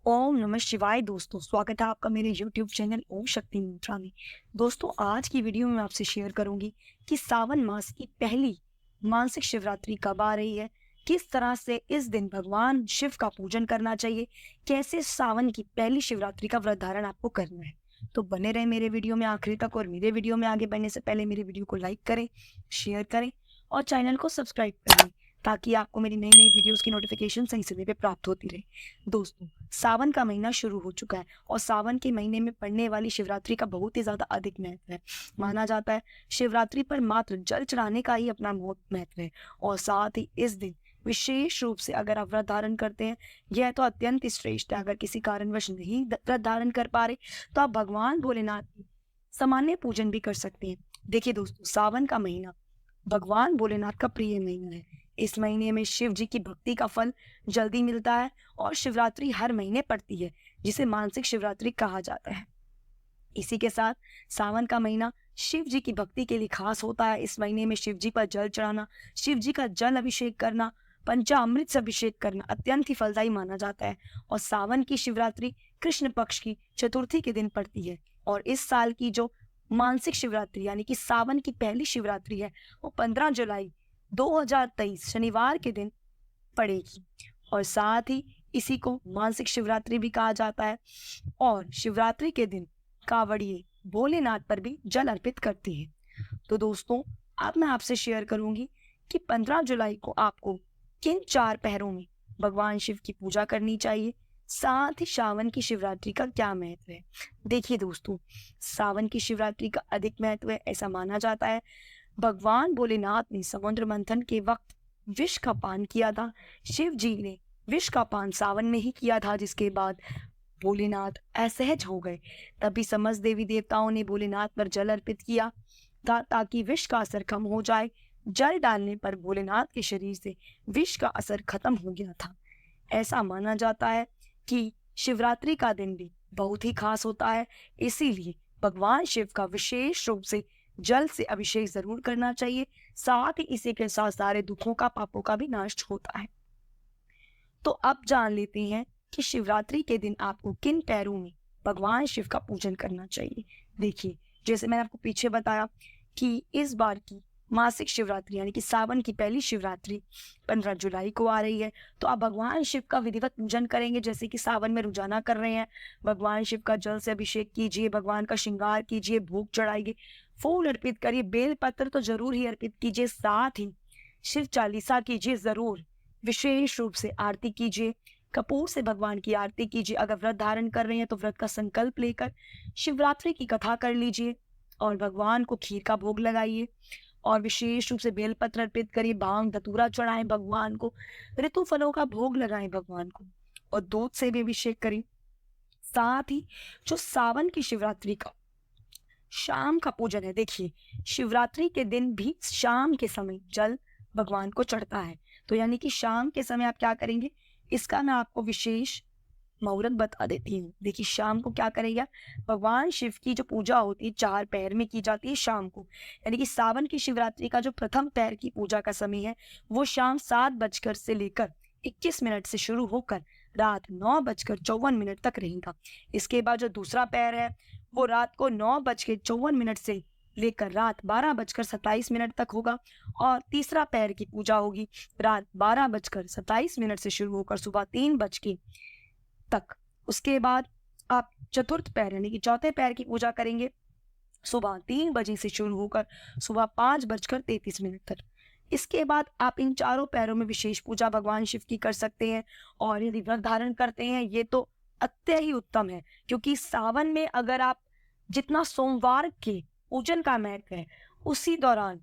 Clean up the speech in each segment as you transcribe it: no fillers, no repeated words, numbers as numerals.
ओम नमः शिवाय। दोस्तों, स्वागत है आपका मेरे YouTube चैनल ओम शक्ति मंत्रा में। दोस्तों, आज की वीडियो में मैं आपसे शेयर करूंगी कि सावन मास की पहली मासिक शिवरात्रि कब आ रही है, किस तरह से इस दिन भगवान शिव का पूजन करना चाहिए, कैसे सावन की पहली शिवरात्रि का व्रत धारण आपको करना है। तो बने रहे मेरे वीडियो में आखिरी तक, और मेरे वीडियो में आगे बढ़ने से पहले मेरे वीडियो को लाइक करें, शेयर करें और चैनल को सब्सक्राइब कर लें, ताकि आपको मेरी नई नई वीडियोस की नोटिफिकेशन सही समय पे प्राप्त होती रहे। दोस्तों, सावन का महीना शुरू हो चुका है और सावन के महीने में पड़ने वाली शिवरात्रि का बहुत ही ज्यादा अधिक महत्व है। माना जाता है शिवरात्रि पर मात्र जल चढ़ाने का ही अपना महत्व है, और साथ ही इस दिन विशेष रूप से अगर आप व्रत धारण करते हैं, यह तो अत्यंत ही श्रेष्ठ है। अगर किसी कारणवश नहीं व्रत धारण कर पा रहे, तो आप भगवान भोलेनाथ की सामान्य पूजन भी कर सकते हैं। देखिए दोस्तों, सावन का महीना भगवान भोलेनाथ का प्रिय महीना है। इस महीने में शिव जी की भक्ति का फल जल्दी मिलता है और शिवरात्रि हर महीने पड़ती है, जिसे मानसिक शिवरात्रि कहा जाता है। इसी के साथ सावन का महीना शिव जी की भक्ति के लिए खास होता है। इस महीने में शिव जी पर जल चढ़ाना, शिव जी का जल अभिषेक करना, पंचामृत से अभिषेक करना अत्यंत ही फलदायी माना जाता है। और सावन की शिवरात्रि कृष्ण पक्ष की चतुर्थी के दिन पड़ती है, और इस साल की जो मानसिक शिवरात्रि यानी कि सावन की पहली शिवरात्रि है, वो 15 जुलाई 2023 शनिवार के दिन पड़ेगी। और साथ ही इसी को मानसिक शिवरात्रि भी कहा जाता है। और शिवरात्रि के दिन कांवड़िए भोलेनाथ पर भी जल अर्पित करते हैं। तो दोस्तों, अब मैं आपसे शेयर करूंगी कि 15 जुलाई को आपको किन 4 पहरों में भगवान शिव की पूजा करनी चाहिए, साथ ही सावन की शिवरात्रि का क्या महत्व है। देखिए दोस्तों, सावन की शिवरात्रि का अधिक महत्व है। ऐसा माना जाता है भगवान भोलेनाथ ने समुद्र मंथन के वक्त विष का पान किया था। शिव जी ने विष का पान सावन में ही किया था, जिसके बाद भोलेनाथ असहज हो गए। तभी समस्त देवी देवताओं ने भोलेनाथ पर जल अर्पित किया था, ताकि विष का असर कम हो जाए। जल डालने पर भोलेनाथ के शरीर से विष का असर खत्म हो गया था। ऐसा माना जाता है कि शिवरात्रि का दिन भी बहुत ही खास होता है, इसीलिए भगवान शिव का विशेष रूप से जल से अभिषेक जरूर करना चाहिए। साथ ही इसी के साथ सारे दुखों का, पापों का भी नाश होता है। तो अब जान लेते हैं कि शिवरात्रि के दिन आपको किन पैरों में भगवान शिव का पूजन करना चाहिए। देखिए, जैसे मैंने आपको पीछे बताया कि इस बार की मासिक शिवरात्रि यानी कि सावन की पहली शिवरात्रि 15 जुलाई को आ रही है। तो आप भगवान शिव का विधिवत पूजन करेंगे, जैसे कि सावन में रोजाना कर रहे हैं। भगवान शिव का जल से अभिषेक कीजिए, भगवान का श्रृंगार कीजिए, भोग चढ़ाइए, फूल अर्पित करिए, बेल पत्र तो जरूर ही अर्पित कीजिए, साथ ही शिव चालीसा कीजिए जरूर। विशेष रूप से आरती कीजिए, कपूर से भगवान की आरती कीजिए। अगर व्रत धारण कर रहे हैं तो व्रत का संकल्प लेकर शिवरात्रि की कथा कर लीजिए और भगवान को खीर का भोग लगाइए। और विशेष रूप से बेलपत्र अर्पित करिए, भांग धतूरा चढ़ाएं भगवान को, ऋतु फलों का भोग लगाएं भगवान को, और दूध से भी अभिषेक करें। साथ ही जो सावन की शिवरात्रि का शाम का पूजन है, देखिए शिवरात्रि के दिन भी शाम के समय जल भगवान को चढ़ता है। तो यानी कि शाम के समय आप क्या करेंगे, इसका मैं आपको विशेष मुहूर्त बता देती हूँ। देखिए, शाम को क्या करेगा, भगवान शिव की जो पूजा होती है 4 पहर में की जाती है शाम को। यानी कि सावन की शिवरात्रि का जो प्रथम पहर की पूजा का समय है, वो शाम 7 बजकर से लेकर 21 मिनट से शुरू होकर रात 9 बजकर 54 मिनट तक रहेगा। इसके बाद जो दूसरा पहर है, वो रात को 9 बज के 54 मिनट से लेकर रात 12 बजकर 27 मिनट तक होगा। और तीसरा पहर की पूजा होगी रात 12 बजकर 27 मिनट से शुरू होकर सुबह 3 बज के तक। उसके बाद आप चतुर्थ पैर यानी कि चौथे पैर की पूजा करेंगे सुबह 3 बजे से शुरू होकर सुबह 5 बजकर 33 मिनट तक। इसके बाद आप इन चारों पैरों में विशेष पूजा भगवान शिव की कर सकते हैं। और यदि व्रत धारण करते हैं, ये तो अत्य ही उत्तम है, क्योंकि सावन में अगर आप जितना सोमवार के पूजन का महत्व है, उसी दौरान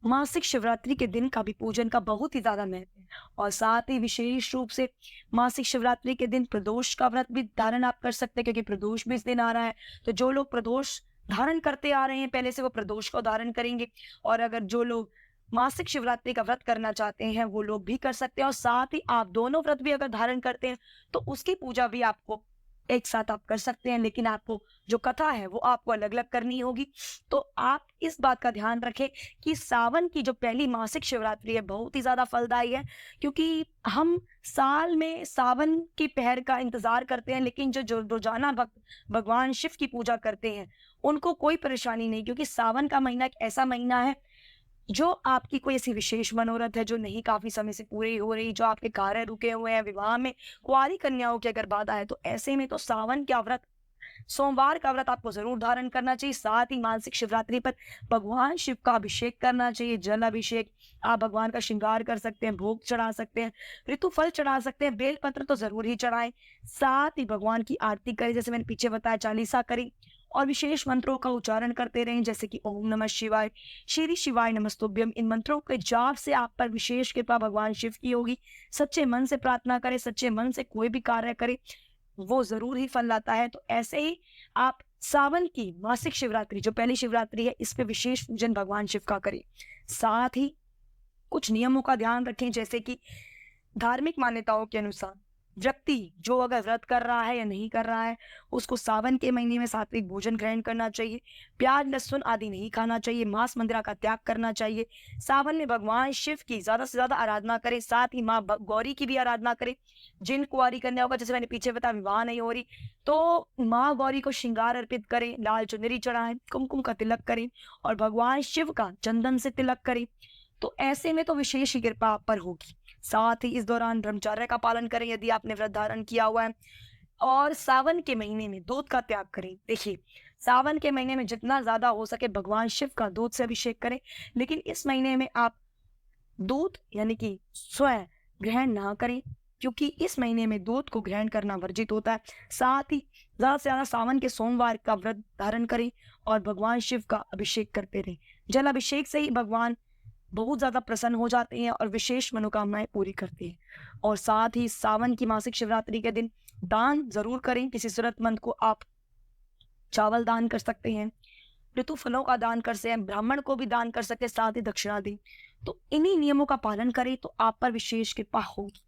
मासिक शिवरात्रि के दिन का भी पूजन का बहुत ही ज्यादा महत्व है। और साथ ही विशेष रूप से मासिक शिवरात्रि के दिन प्रदोष का व्रत भी धारण आप कर सकते हैं, क्योंकि प्रदोष भी इस दिन आ रहा है। तो जो लोग प्रदोष धारण करते आ रहे हैं पहले से, वो प्रदोष को धारण करेंगे। और अगर जो लोग मासिक शिवरात्रि का व्रत करना चाहते हैं, वो लोग भी कर सकते हैं। और साथ ही आप दोनों व्रत भी अगर धारण करते हैं, तो उसकी पूजा भी आपको एक साथ आप कर सकते हैं, लेकिन आपको जो कथा है वो आपको अलग अलग करनी होगी। तो आप इस बात का ध्यान रखें कि सावन की जो पहली मासिक शिवरात्रि है बहुत ही ज़्यादा फलदायी है, क्योंकि हम साल में सावन की पहर का इंतज़ार करते हैं, लेकिन जो जो रोज़ाना भक्त भगवान शिव की पूजा करते हैं उनको कोई परेशानी नहीं, क्योंकि सावन का महीना एक ऐसा महीना है जो आपकी कोई ऐसी विशेष मनोरथ है जो नहीं काफ़ी समय से पूरी हो रही, जो आपके कार्य रुके हुए हैं, विवाह में कुंवारी कन्याओं की अगर बाधा है, तो ऐसे में तो सावन का व्रत, सोमवार का व्रत आपको ज़रूर धारण करना चाहिए। साथ ही मासिक शिवरात्रि पर भगवान शिव का अभिषेक करना चाहिए, जल अभिषेक। आप भगवान का श्रृंगार कर सकते हैं, भोग चढ़ा सकते हैं, ऋतु फल चढ़ा सकते हैं, बेलपत्र तो ज़रूर ही चढ़ाएँ। साथ ही भगवान की आरती करें, जैसे मैंने पीछे बताया चालीसा करें, और विशेष मंत्रों का उच्चारण करते रहें, जैसे कि ओम नमः शिवाय, श्री शिवाय नमस्तुभ्यम। इन मंत्रों के जाप से आप पर विशेष कृपा भगवान शिव की होगी। सच्चे मन से प्रार्थना करें, सच्चे मन से कोई भी कार्य करें, वो ज़रूर ही फल लाता है। तो ऐसे ही आप सावन की मासिक शिवरात्रि, जो पहली शिवरात्रि है, इस पे विशेष पूजन भगवान शिव का करें। साथ ही कुछ नियमों का ध्यान रखें, जैसे कि धार्मिक मान्यताओं के अनुसार व्यक्ति जो अगर व्रत कर रहा है या नहीं कर रहा है, उसको सावन के महीने में सात्विक भोजन ग्रहण करना चाहिए, प्याज लहसुन आदि नहीं खाना चाहिए, मांस मंदिरा का त्याग करना चाहिए। सावन में भगवान शिव की ज्यादा से ज्यादा आराधना करें, साथ ही माँ गौरी की भी आराधना करें। जिन कुंवारी कन्याओं का, जैसे मैंने पीछे बताया, विवाह नहीं हो रही, तो माँ गौरी को श्रृंगार अर्पित करें, लाल चुनरी चढ़ाएं, कुमकुम का तिलक करें और भगवान शिव का चंदन से तिलक करें। तो ऐसे में तो विशेष ही कृपा आप पर होगी। साथ ही इस दौरान ब्रह्मचर्य का पालन करें यदि आपने व्रत धारण किया हुआ है, और सावन के महीने में दूध का त्याग करें। देखिए, सावन के महीने में जितना ज्यादा हो सके भगवान शिव का दूध से अभिषेक करें, लेकिन इस महीने में आप दूध यानी कि स्वयं ग्रहण ना करें, क्योंकि इस महीने में दूध को ग्रहण करना वर्जित होता है। साथ ही ज्यादा से ज्यादा सावन के सोमवार का व्रत धारण करें और भगवान शिव का अभिषेक करते रहें। जल अभिषेक से ही भगवान बहुत ज़्यादा प्रसन्न हो जाते हैं और विशेष मनोकामनाएं पूरी करते हैं। और साथ ही सावन की मासिक शिवरात्रि के दिन दान ज़रूर करें। किसी ज़रूरतमंद को आप चावल दान कर सकते हैं, ऋतु फलों का दान कर सकते हैं, ब्राह्मण को भी दान कर सकते हैं, साथ ही दक्षिणा दें। तो इन्हीं नियमों का पालन करें तो आप पर विशेष कृपा होगी।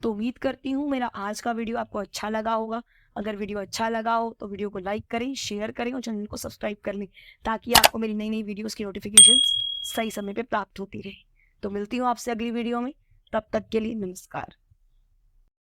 तो उम्मीद करती हूँ मेरा आज का वीडियो आपको अच्छा लगा होगा। अगर वीडियो अच्छा लगा हो तो वीडियो को लाइक करें, शेयर करें और चैनल को सब्सक्राइब कर लें, ताकि आपको मेरी नई नई वीडियोस की नोटिफिकेशन सही समय पे प्राप्त होती रहे। तो मिलती हूँ आपसे अगली वीडियो में, तब तक के लिए नमस्कार।